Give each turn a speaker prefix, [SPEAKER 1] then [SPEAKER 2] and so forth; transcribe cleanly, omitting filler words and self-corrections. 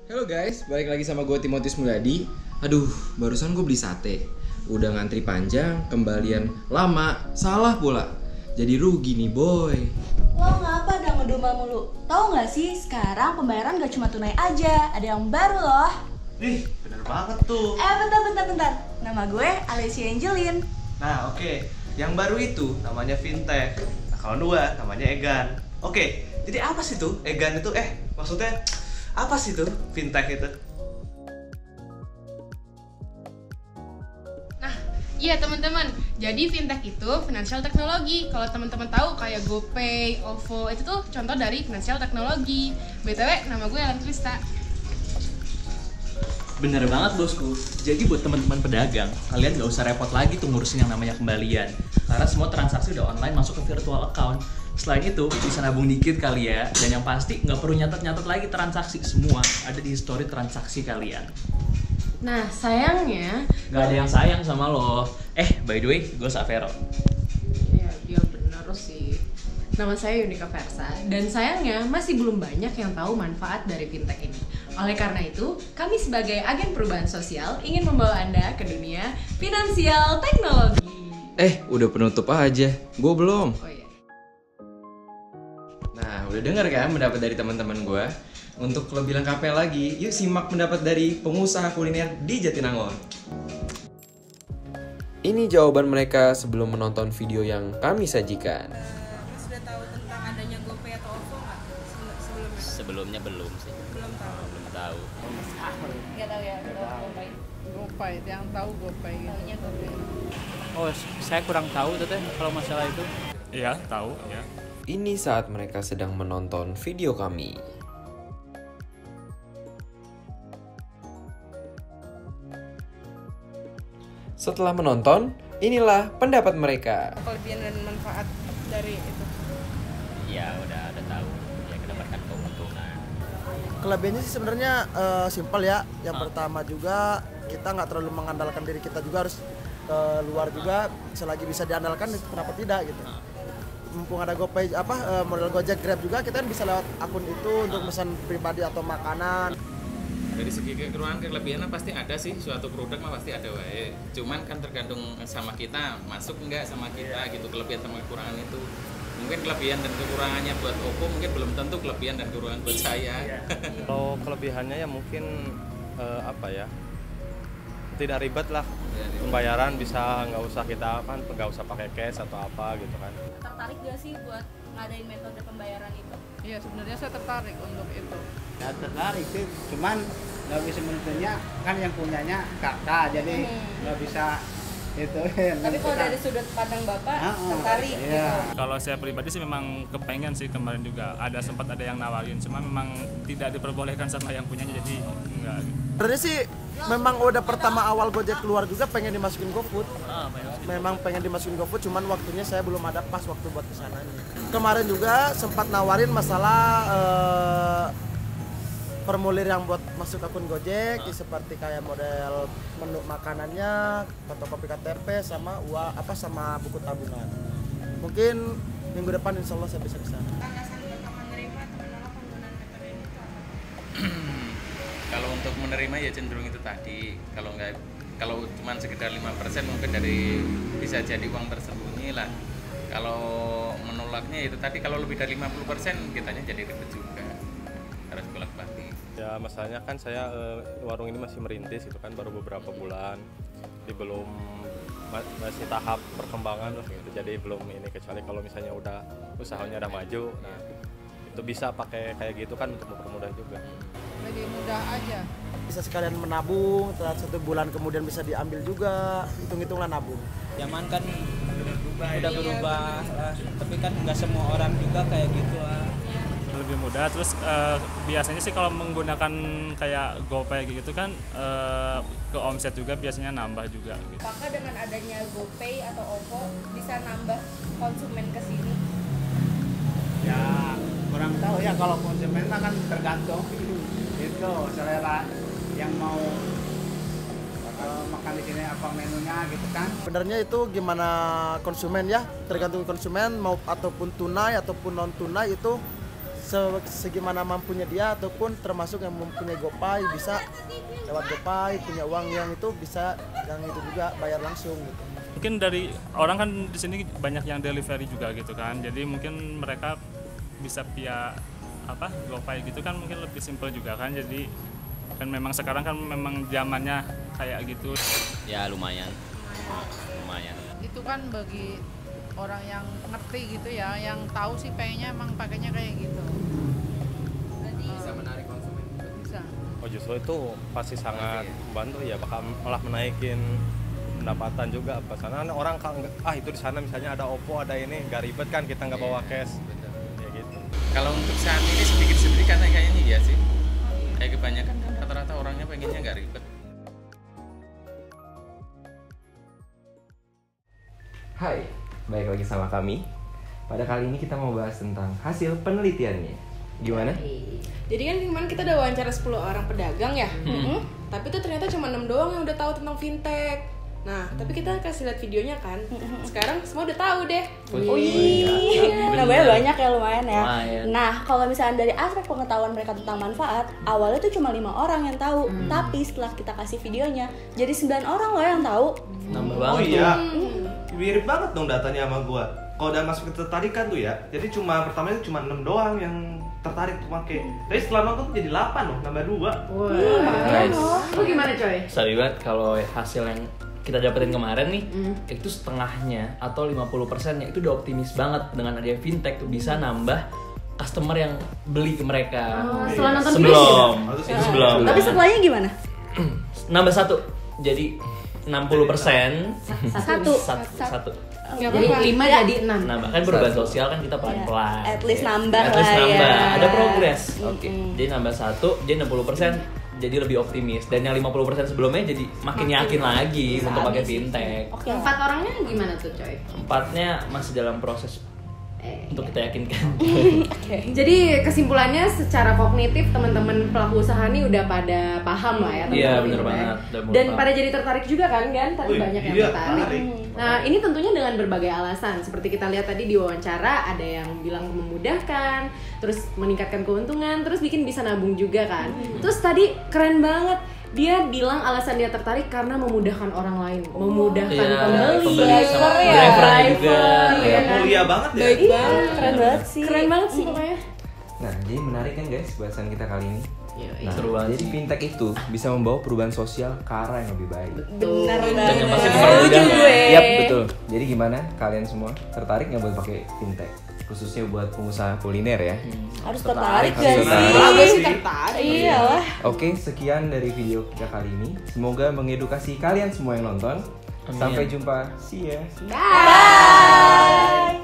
[SPEAKER 1] Halo guys, balik lagi sama gue Timotius Mulyadi. Aduh, barusan gue beli sate. Udah ngantri panjang, kembalian lama, salah pula. Jadi rugi nih boy.
[SPEAKER 2] Lo ngapa dah ngedumel mulu? Tahu nggak sih sekarang pembayaran gak cuma tunai aja, ada yang baru loh.
[SPEAKER 3] Nih, bener banget tuh.
[SPEAKER 2] Bentar. Nama gue Alicia Angelin.
[SPEAKER 3] Nah, oke. Yang baru itu namanya fintech. Nah, kalau dua namanya Egan. Oke, jadi apa sih tuh Egan itu? Maksudnya apa sih tuh fintech itu?
[SPEAKER 4] Nah, iya teman-teman. Jadi fintech itu financial technology. Kalau teman-teman tahu kayak GoPay, OVO itu tuh contoh dari financial technology. BTW, nama gue Alan Krista.
[SPEAKER 5] Bener banget bosku. Jadi buat teman-teman pedagang, kalian nggak usah repot lagi tuh ngurusin yang namanya kembalian. Karena semua transaksi udah online masuk ke virtual account. Selain itu, bisa nabung dikit kali ya. Dan yang pasti nggak perlu nyatet-nyatet lagi transaksi. Semua ada di history transaksi kalian.
[SPEAKER 4] Nah, sayangnya
[SPEAKER 5] Nggak ada yang sayang sama lo. By the way, gue Savero.
[SPEAKER 4] ya dia bener sih. Nama saya Yunika Versa dan sayangnya masih belum banyak yang tahu manfaat dari fintech ini. Oleh karena itu, kami sebagai agen perubahan sosial ingin membawa Anda ke dunia finansial teknologi.
[SPEAKER 1] Udah penutup aja. Gue belum.
[SPEAKER 4] Oh iya.
[SPEAKER 1] Nah, udah denger kan pendapat dari teman-teman gue? Untuk lebih lengkapnya lagi, yuk simak pendapat dari pengusaha kuliner di Jatinangor. Ini jawaban mereka sebelum menonton video yang kami sajikan.
[SPEAKER 6] Sudah tahu tentang adanya GoPay atau OVO nggak sebelumnya?
[SPEAKER 7] Sebelumnya belum sih.
[SPEAKER 6] Belum tahu.
[SPEAKER 7] Belum tahu.
[SPEAKER 6] Nggak tahu ya GoPay.
[SPEAKER 8] GoPay, yang tahu GoPay gitu.
[SPEAKER 6] Taunya GoPay.
[SPEAKER 7] Oh, saya kurang tahu teteh kalau masalah itu.
[SPEAKER 9] Iya, tahu ya.
[SPEAKER 1] Ini saat mereka sedang menonton video kami. Setelah menonton, inilah pendapat mereka.
[SPEAKER 6] Kelebihan dan manfaat dari itu.
[SPEAKER 7] Iya, udah ada tahu. Ya mendapatkan keuntungan.
[SPEAKER 10] Kelebihannya sih sebenarnya simpel ya. Yang pertama juga kita nggak terlalu mengandalkan diri kita juga, harus luar juga. Selagi bisa diandalkan, kenapa tidak gitu. Mumpung ada GoPay model Gojek, Grab juga, kita kan bisa lewat akun itu untuk pesan pribadi atau makanan.
[SPEAKER 9] Dari segi kekurangan kelebihannya pasti ada sih, suatu produk mah pasti ada wae. Cuman kan tergantung sama kita, masuk enggak sama kita gitu, kelebihan sama kekurangan itu. Mungkin kelebihan dan kekurangannya buat Oppo mungkin belum tentu kelebihan dan kekurangan buat saya.
[SPEAKER 11] Kalau kelebihannya ya mungkin tidak ribet lah, pembayaran bisa nggak usah pakai cash atau apa gitu kan.
[SPEAKER 6] Tertarik gak sih buat ngadain metode pembayaran itu?
[SPEAKER 8] Iya, sebenarnya saya tertarik untuk itu.
[SPEAKER 12] Ya tertarik sih, cuman nggak bisa menentunya kan yang punyanya kakak, jadi nggak bisa itu.
[SPEAKER 6] Tapi kalau dari sudut pandang Bapak tertarik gitu.
[SPEAKER 9] Kalau saya pribadi sih memang kepengen sih, kemarin juga sempat ada yang nawarin, cuma memang tidak diperbolehkan sama yang punyanya, jadi enggak.
[SPEAKER 10] Sebenarnya sih memang udah pertama awal Gojek keluar juga pengen dimasukin GoFood. Memang pengen dimasukin GoFood, cuman waktunya saya belum ada pas waktu buat kesananya. Kemarin juga sempat nawarin masalah formulir yang buat masuk akun Gojek, seperti kayak model menu makanannya, fotokopi KTP sama sama buku tabungan. Mungkin minggu depan insya Allah saya bisa kesana.
[SPEAKER 6] Alasan Bapak menerima atau menolak penggunaan metode ini itu apa?
[SPEAKER 9] Kalau untuk menerima ya cenderung itu tadi. Kalau cuma sekedar 5% mungkin bisa jadi uang tersembunyi lah. Kalau menolaknya itu tadi, kalau lebih dari 50% kitanya jadi ribet juga. Harus bolak-balik.
[SPEAKER 11] Ya masalahnya kan saya warung ini masih merintis itu kan, baru beberapa bulan, jadi masih tahap perkembangan lah gitu. Jadi belum ini, kecuali kalau misalnya usahanya udah maju, nah itu bisa pakai kayak gitu kan untuk mempermudah juga.
[SPEAKER 8] Lebih mudah aja.
[SPEAKER 10] Bisa sekalian menabung, setelah 1 bulan kemudian bisa diambil juga, hitung-hitunglah nabung.
[SPEAKER 12] Zaman kan udah berubah lah, tapi kan nggak semua orang juga kayak gitu lah.
[SPEAKER 9] Lebih mudah, terus biasanya sih kalau menggunakan kayak GoPay gitu kan ke omset juga biasanya nambah juga gitu.
[SPEAKER 6] Apakah dengan adanya GoPay atau OVO bisa nambah konsumen ke sini?
[SPEAKER 12] Ya kurang tahu ya, kalau konsumen kan tergantung itu selera yang mau makan di sini apa menunya gitu kan.
[SPEAKER 10] Sebenarnya itu gimana konsumen ya, tergantung konsumen mau ataupun tunai ataupun non tunai itu segimana mampunya dia, ataupun termasuk yang mempunyai GoPay bisa lewat GoPay, punya uang yang itu bisa yang itu juga bayar langsung gitu.
[SPEAKER 13] Mungkin dari orang kan di sini banyak yang delivery juga gitu kan, jadi mungkin mereka bisa via GoPay gitu kan, mungkin lebih simpel juga kan. Jadi kan memang sekarang kan memang zamannya kayak gitu.
[SPEAKER 7] Ya lumayan.
[SPEAKER 8] Itu kan bagi orang yang ngerti gitu ya, yang tahu sih pengennya emang pakainya kayak gitu.
[SPEAKER 1] Bisa menarik konsumen.
[SPEAKER 8] Bisa.
[SPEAKER 11] Oh justru itu pasti sangat membantu ya, bakal malah menaikin pendapatan juga. Karena orang itu di sana misalnya ada Oppo, ada ini, nggak ribet kan kita nggak bawa cash. Ya gitu.
[SPEAKER 9] Kalau untuk saat ini sedikit kan kayaknya iya sih. Kayak kebanyakan kan rata-rata orangnya pengennya nggak ribet.
[SPEAKER 1] Hai, balik lagi sama kami. Pada kali ini kita mau bahas tentang hasil penelitiannya. Gimana?
[SPEAKER 4] Jadi kan kemarin kita udah wawancara 10 orang pedagang ya. Tapi tuh ternyata cuma 6 doang yang udah tahu tentang fintech. Nah, tapi kita kasih lihat videonya kan. Sekarang semua udah tahu deh.
[SPEAKER 2] Nambahnya banyak ya, lumayan ya.
[SPEAKER 5] Lumayan.
[SPEAKER 2] Nah, kalau misalnya dari aspek pengetahuan mereka tentang manfaat, awalnya tuh cuma 5 orang yang tahu. Tapi setelah kita kasih videonya, jadi 9 orang loh yang tahu.
[SPEAKER 5] Nambah
[SPEAKER 3] Oh
[SPEAKER 5] banget
[SPEAKER 3] iya,
[SPEAKER 5] tuh.
[SPEAKER 3] mirip banget dong datanya sama gua. Kalau udah masuk ketertarikan tuh ya, jadi pertamanya cuma 6 doang yang tertarik tuh pakai. Tapi setelah nonton jadi 8 loh, nambah 2.
[SPEAKER 5] Nice.
[SPEAKER 4] Lu gimana coy?
[SPEAKER 5] Sorry banget kalau hasil yang kita dapetin kemarin nih, itu setengahnya atau 50%-nya itu udah optimis banget dengan adanya fintech tuh bisa nambah customer yang beli ke mereka.
[SPEAKER 4] Setelah nonton
[SPEAKER 5] sebelum.
[SPEAKER 2] Tapi setelahnya gimana?
[SPEAKER 5] Nambah 1. Jadi 60% satu.
[SPEAKER 4] Jadi 5 jadi 6.
[SPEAKER 5] Nambah kan perubahan sosial kan kita pelan-pelan.
[SPEAKER 2] At least nambah
[SPEAKER 5] At least
[SPEAKER 2] lah
[SPEAKER 5] nambah.
[SPEAKER 2] ya.
[SPEAKER 5] Ada progres. Oke. Jadi nambah 1, jadi 60% jadi lebih optimis, dan yang 50% sebelumnya jadi makin yakin lagi untuk pakai fintech.
[SPEAKER 4] Oke. 4 orangnya gimana tuh coy?
[SPEAKER 5] 4-nya masih dalam proses untuk kita yakinkan.
[SPEAKER 4] Jadi kesimpulannya secara kognitif teman-teman pelaku usaha nih udah pada paham lah ya tentang
[SPEAKER 5] Iya,
[SPEAKER 4] fintech.
[SPEAKER 5] bener banget. Udah mulai
[SPEAKER 4] Dan
[SPEAKER 5] paham.
[SPEAKER 4] pada jadi tertarik juga kan tadi banyak yang tertarik. Nah, ini tentunya dengan berbagai alasan. Seperti kita lihat tadi di wawancara, ada yang bilang memudahkan, terus meningkatkan keuntungan, terus bikin bisa nabung juga kan. Terus tadi keren banget. Dia bilang alasan dia tertarik karena memudahkan orang lain, memudahkan pembeli,
[SPEAKER 5] driver juga.
[SPEAKER 3] Mulia banget ya.
[SPEAKER 2] Baik banget, keren banget sih.
[SPEAKER 4] Keren banget sih pokoknya.
[SPEAKER 1] Nah, jadi menarik kan guys bahasan kita kali ini. Nah,
[SPEAKER 5] seru banget.
[SPEAKER 1] jadi fintech itu bisa membawa perubahan sosial ke arah yang lebih baik.
[SPEAKER 2] Benar
[SPEAKER 5] Dan
[SPEAKER 2] banget.
[SPEAKER 5] yang pasti mempermudah.
[SPEAKER 1] Yap, betul. Jadi gimana kalian semua tertarik nggak buat pakai fintech? Khususnya buat pengusaha kuliner ya.
[SPEAKER 2] Harus tertarik
[SPEAKER 1] harus
[SPEAKER 2] gak sih?
[SPEAKER 1] tertarik.
[SPEAKER 2] Gue sih tertarik. Iyalah.
[SPEAKER 1] Oke, sekian dari video kita kali ini. Semoga mengedukasi kalian semua yang nonton. Sampai jumpa. See ya.
[SPEAKER 2] Bye.